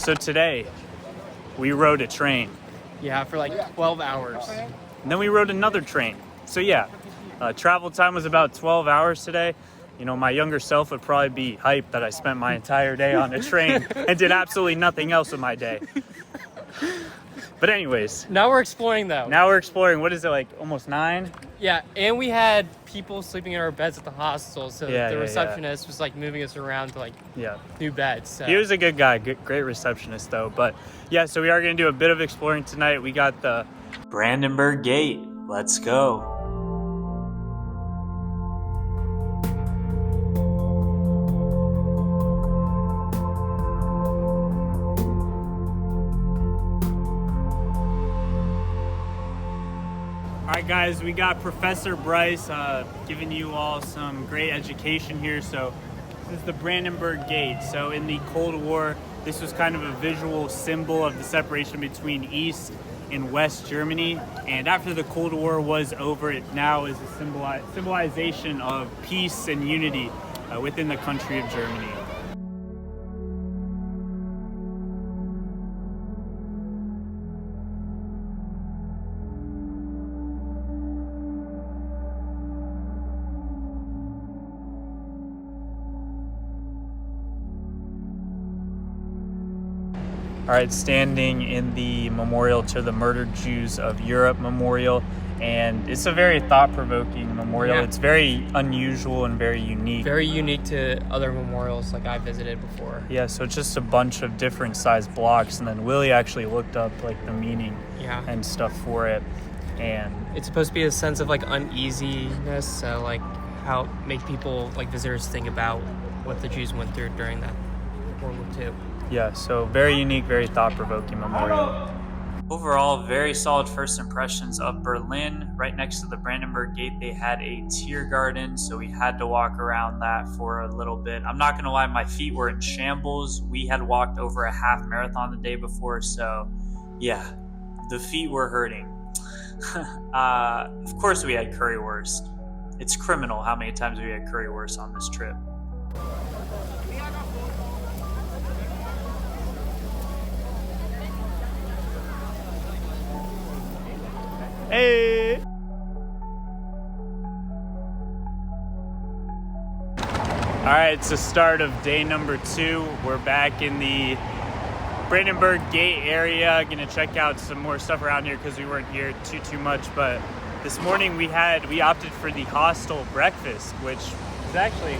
So today, we rode a train. Yeah, for like 12 hours. And then we rode another train. So yeah, travel time was about 12 hours today. You know, my younger self would probably be hyped that I spent my entire day on a train and did absolutely nothing else with my day. But anyways. Now we're exploring though. Now we're exploring, what is it, like almost 9? Yeah, and we had people sleeping in our beds at the hostel, so the receptionist was like moving us around to like new beds. So. He was a good guy, great receptionist though. But yeah, so we are going to do a bit of exploring tonight. We got the Brandenburg Gate. Let's go. Alright guys, we got Professor Bryce giving you all some great education here. So this is the Brandenburg Gate. So in the Cold War, this was kind of a visual symbol of the separation between East and West Germany. And after the Cold War was over, it now is a symbolization of peace and unity within the country of Germany. All right, standing in the memorial to the murdered Jews of Europe memorial, and it's a very thought-provoking memorial. Yeah. It's very unusual and very unique. Very unique to other memorials like I visited before. Yeah, so it's just a bunch of different sized blocks, and then Willie actually looked up like the meaning and stuff for it. And it's supposed to be a sense of like uneasiness, so like how make people like visitors think about what the Jews went through during that World War II. Yeah, so very unique, very thought-provoking memorial. Overall, very solid first impressions of Berlin. Right next to the Brandenburg Gate, they had a Tiergarten, so we had to walk around that for a little bit. I'm not going to lie, my feet were in shambles. We had walked over a half marathon the day before, so yeah, the feet were hurting. Of course we had currywurst. It's criminal how many times we had currywurst on this trip. Hey! Alright, it's the start of day number 2. We're back in the Brandenburg Gate area. Gonna check out some more stuff around here because we weren't here too much. But this morning we opted for the hostel breakfast, which is actually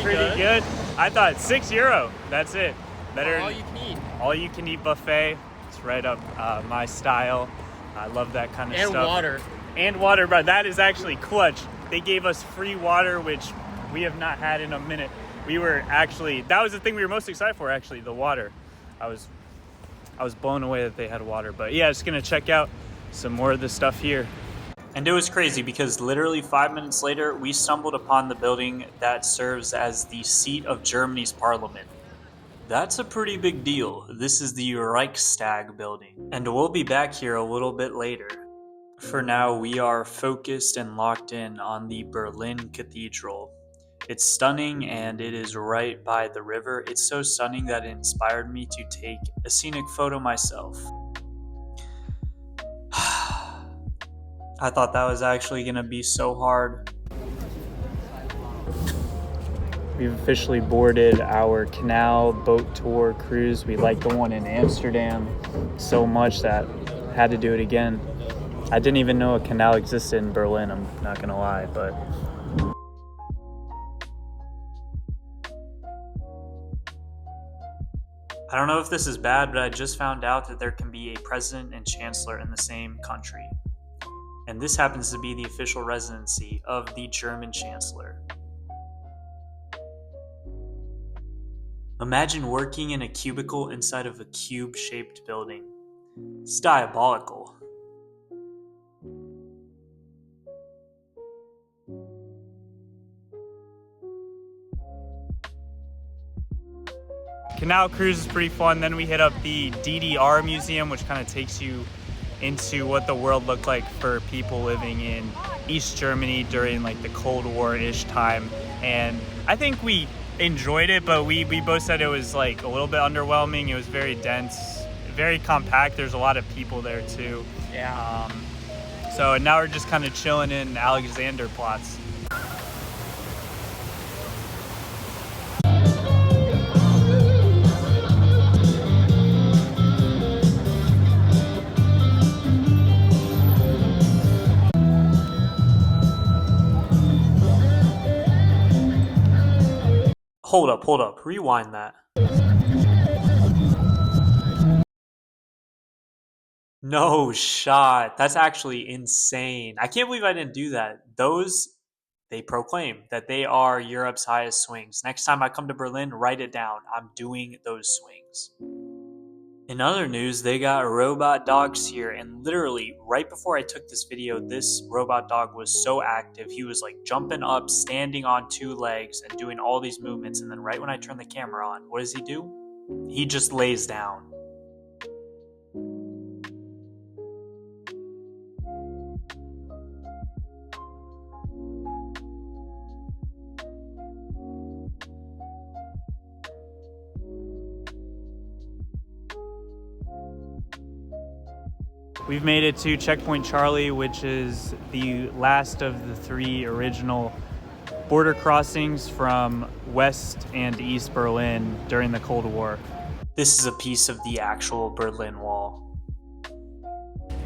pretty good. I thought €6. That's it. Better all you can eat. All you can eat buffet. It's right up my style. I love that kind of stuff. And water, but that is actually clutch. They gave us free water, which we have not had in a minute. That was the thing we were most excited for, actually, the water. I was blown away that they had water. But yeah, just gonna check out some more of the stuff here. And it was crazy because literally 5 minutes later, we stumbled upon the building that serves as the seat of Germany's parliament. That's a pretty big deal. This is the Reichstag Building, and we'll be back here a little bit later. For now, we are focused and locked in on the Berlin Cathedral. It's stunning, and it is right by the river. It's so stunning that it inspired me to take a scenic photo myself. I thought that was actually going to be so hard. We've officially boarded our Canal boat tour cruise. We liked the one in Amsterdam so much that I had to do it again. I didn't even know a canal existed in Berlin, I'm not gonna lie, but I don't know if this is bad, but I just found out that there can be a president and chancellor in the same country. And this happens to be the official residency of the German chancellor. Imagine working in a cubicle inside of a cube-shaped building. It's diabolical. Canal cruise is pretty fun. Then we hit up the DDR Museum, which kind of takes you into what the world looked like for people living in East Germany during like the Cold War-ish time. And I think we enjoyed it, but we both said it was like a little bit underwhelming. It was very dense, very compact. There's a lot of people there too. Yeah. So now we're just kind of chilling in Alexanderplatz. Hold up, rewind that. No shot. That's actually insane. I can't believe I didn't do that. They proclaim that they are Europe's highest swings. Next time I come to Berlin, write it down. I'm doing those swings. In other news, they got robot dogs here, and literally right before I took this video, this robot dog was so active. He was like jumping up, standing on two legs, and doing all these movements. And then right when I turn the camera on, what does he do? He just lays down. We've made it to Checkpoint Charlie, which is the last of the three original border crossings from West and East Berlin during the Cold War. This is a piece of the actual Berlin Wall.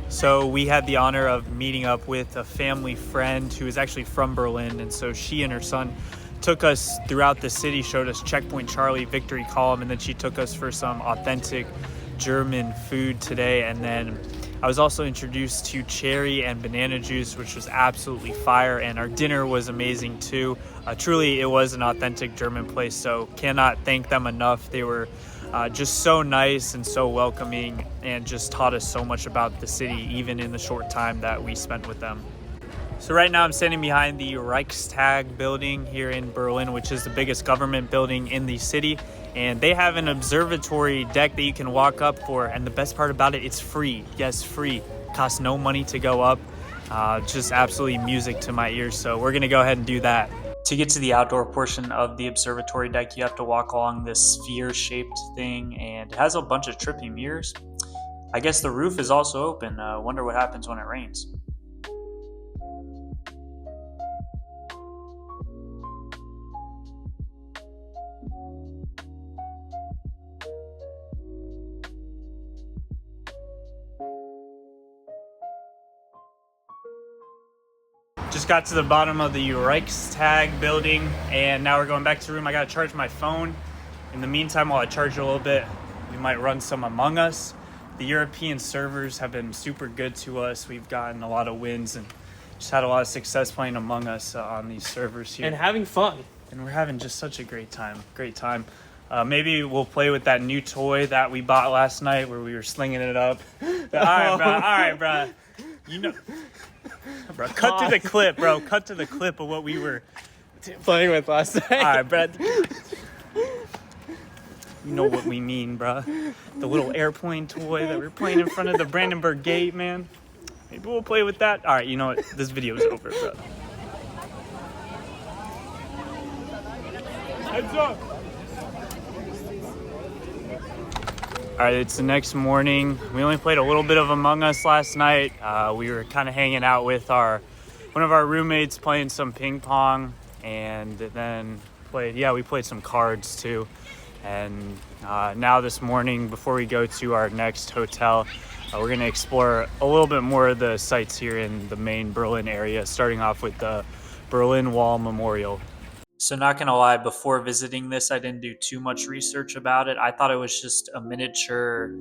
So we had the honor of meeting up with a family friend who is actually from Berlin, and so she and her son took us throughout the city, showed us Checkpoint Charlie, Victory Column, and then she took us for some authentic German food today. And then I was also introduced to cherry and banana juice, which was absolutely fire, and our dinner was amazing too. Truly, it was an authentic German place, so cannot thank them enough. They were just so nice and so welcoming, and just taught us so much about the city, even in the short time that we spent with them. So right now I'm standing behind the Reichstag Building here in Berlin, which is the biggest government building in the city. And they have an observatory deck that you can walk up for. And the best part about it, it's free. Yes, free. Costs no money to go up. Just absolutely music to my ears. So we're going to go ahead and do that. To get to the outdoor portion of the observatory deck, you have to walk along this sphere-shaped thing. And it has a bunch of trippy mirrors. I guess the roof is also open. Wonder what happens when it rains. Just got to the bottom of the Reichstag building, and now we're going back to the room. I gotta charge my phone. In the meantime, while I charge it a little bit, we might run some Among Us. The European servers have been super good to us. We've gotten a lot of wins and just had a lot of success playing Among Us on these servers here. And having fun. And we're having just such a great time. Maybe we'll play with that new toy that we bought last night where we were slinging it up. All right, bro. You know... Bro, cut to the clip, bro. Cut to the clip of what we were playing with last night. All right, bro. You know what we mean, bro. The little airplane toy that we were playing in front of the Brandenburg Gate, man. Maybe we'll play with that. All right, you know what? This video is over, bro. Heads up. All right, it's the next morning. We only played a little bit of Among Us last night. We were kind of hanging out with one of our roommates, playing some ping pong, and then we played some cards too. And now this morning, before we go to our next hotel, we're gonna explore a little bit more of the sites here in the main Berlin area, starting off with the Berlin Wall Memorial. So not gonna lie, before visiting this, I didn't do too much research about it. I thought it was just a miniature,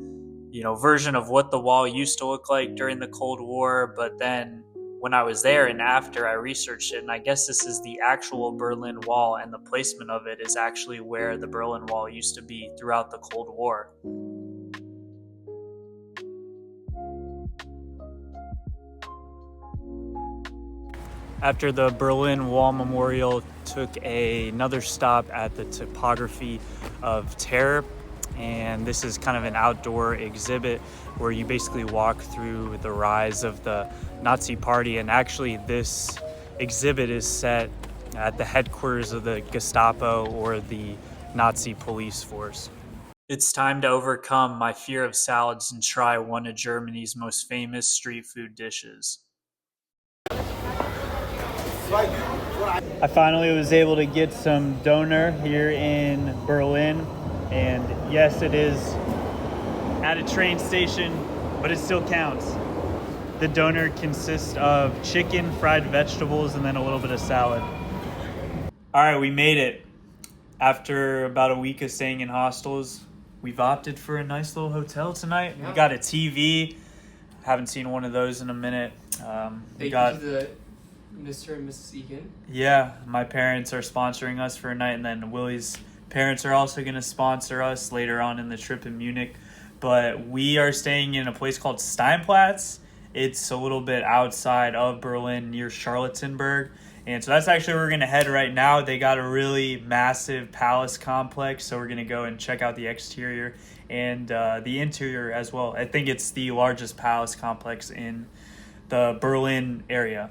version of what the wall used to look like during the Cold War. But then when I was there and after, I researched it, and I guess this is the actual Berlin Wall, and the placement of it is actually where the Berlin Wall used to be throughout the Cold War. After the Berlin Wall Memorial, took another stop at the Topography of Terror, and this is kind of an outdoor exhibit where you basically walk through the rise of the Nazi Party. And actually this exhibit is set at the headquarters of the Gestapo or the Nazi police force. It's time to overcome my fear of salads and try one of Germany's most famous street food dishes. I finally was able to get some Döner here in Berlin, and yes, it is at a train station, but it still counts. The Döner consists of chicken, fried vegetables, and then a little bit of salad. All right, we made it. After about a week of staying in hostels, we've opted for a nice little hotel tonight. Yeah. We got a TV. Haven't seen one of those in a minute. Thank you to the Mr. and Mrs. Egan. Yeah, my parents are sponsoring us for a night, and then Willie's parents are also going to sponsor us later on in the trip in Munich. But we are staying in a place called Steinplatz. It's a little bit outside of Berlin near Charlottenburg. And so that's actually where we're going to head right now. They got a really massive palace complex, so we're going to go and check out the exterior and the interior as well. I think it's the largest palace complex in the Berlin area.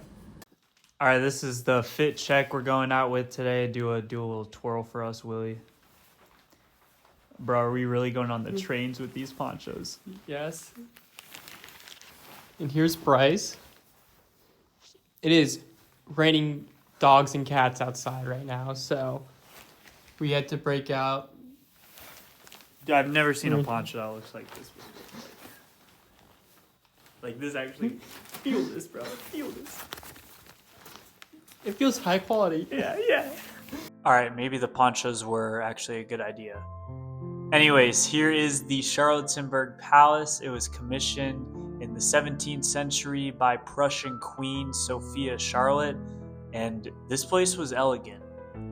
All right, this is the fit check we're going out with today. Do a little twirl for us, Willie. Bro, are we really going on the trains with these ponchos? Yes. And here's Bryce. It is raining dogs and cats outside right now, so we had to break out. I've never seen a poncho that looks like this before. Like this actually, feel this, bro. Feel this. It feels high quality. Yeah. All right, maybe the ponchos were actually a good idea. Anyways, here is the Charlottenburg Palace. It was commissioned in the 17th century by Prussian Queen Sophia Charlotte, and this place was elegant.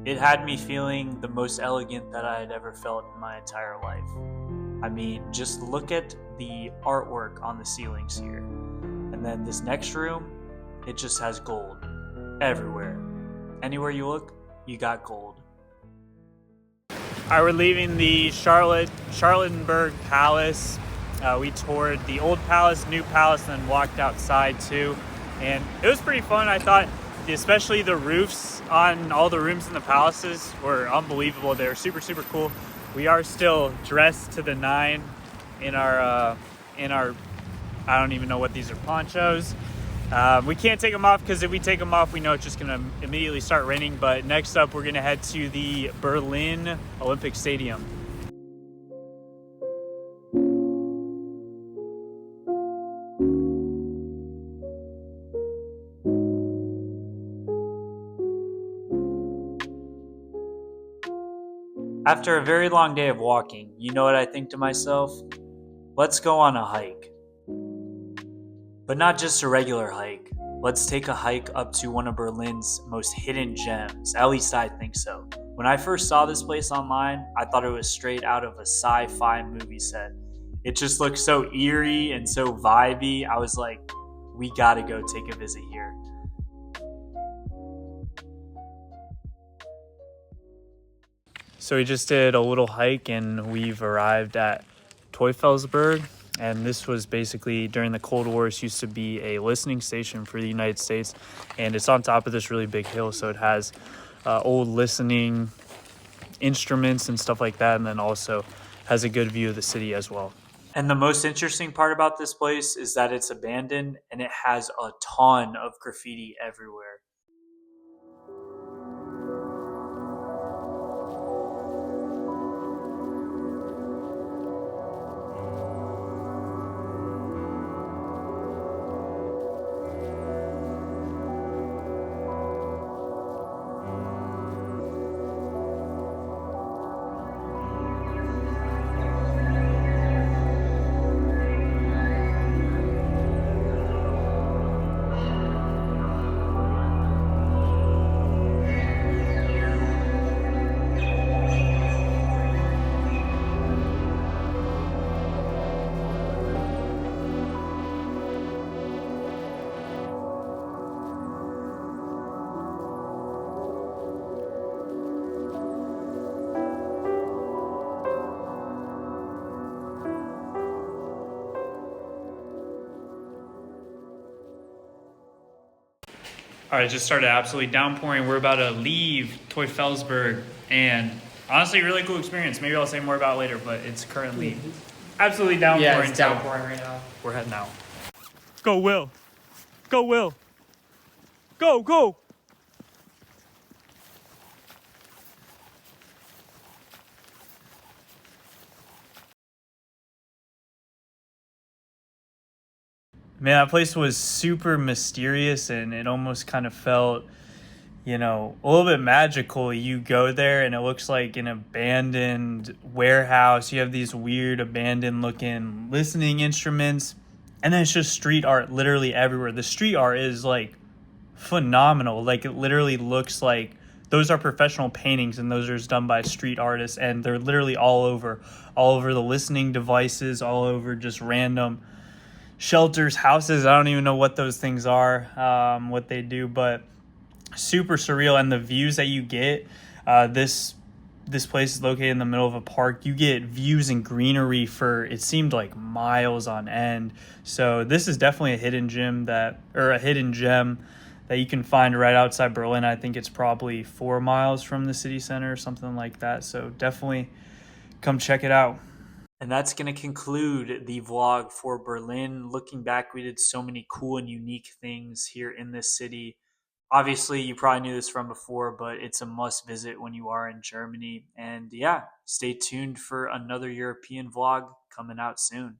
It had me feeling the most elegant that I had ever felt in my entire life. I mean, just look at the artwork on the ceilings here. And then this next room, it just has gold everywhere. Anywhere you look, you got gold. All right, we're leaving the Charlottenburg Palace. We toured the old palace, new palace, and then walked outside too. And it was pretty fun. I thought, especially the roofs on all the rooms in the palaces were unbelievable. They were super, super cool. We are still dressed to the nine in our, I don't even know what these are, ponchos. We can't take them off because if we take them off, we know it's just going to immediately start raining. But next up, we're going to head to the Berlin Olympic Stadium. After a very long day of walking, you know what I think to myself? Let's go on a hike. But not just a regular hike. Let's take a hike up to one of Berlin's most hidden gems. At least I think so. When I first saw this place online, I thought it was straight out of a sci-fi movie set. It just looked so eerie and so vibey. I was like, we gotta go take a visit here. So we just did a little hike and we've arrived at Teufelsberg. And this was basically during the Cold War. It used to be a listening station for the United States. And it's on top of this really big hill. So it has old listening instruments and stuff like that. And then also has a good view of the city as well. And the most interesting part about this place is that it's abandoned and it has a ton of graffiti everywhere. All right, it just started absolutely downpouring. We're about to leave Teufelsberg, and honestly, really cool experience. Maybe I'll say more about it later, but it's currently absolutely downpouring. Yeah, it's downpouring right now. We're heading out. Go, Will. Go, Will. Go, go. Man, that place was super mysterious, and it almost kind of felt, you know, a little bit magical. You go there and it looks like an abandoned warehouse. You have these weird abandoned looking listening instruments, and then it's just street art literally everywhere. The street art is like phenomenal. Like, it literally looks like those are professional paintings, and those are just done by street artists, and they're literally all over the listening devices, all over just random shelters, houses. I don't even know what those things are, what they do, but super surreal. And the views that you get, this place is located in the middle of a park. You get views and greenery for, it seemed like, miles on end. So this is definitely a hidden gem that you can find right outside Berlin. I think it's probably 4 miles from the city center or something like that. So definitely come check it out. And that's going to conclude the vlog for Berlin. Looking back, we did so many cool and unique things here in this city. Obviously, you probably knew this from before, but it's a must visit when you are in Germany. And yeah, stay tuned for another European vlog coming out soon.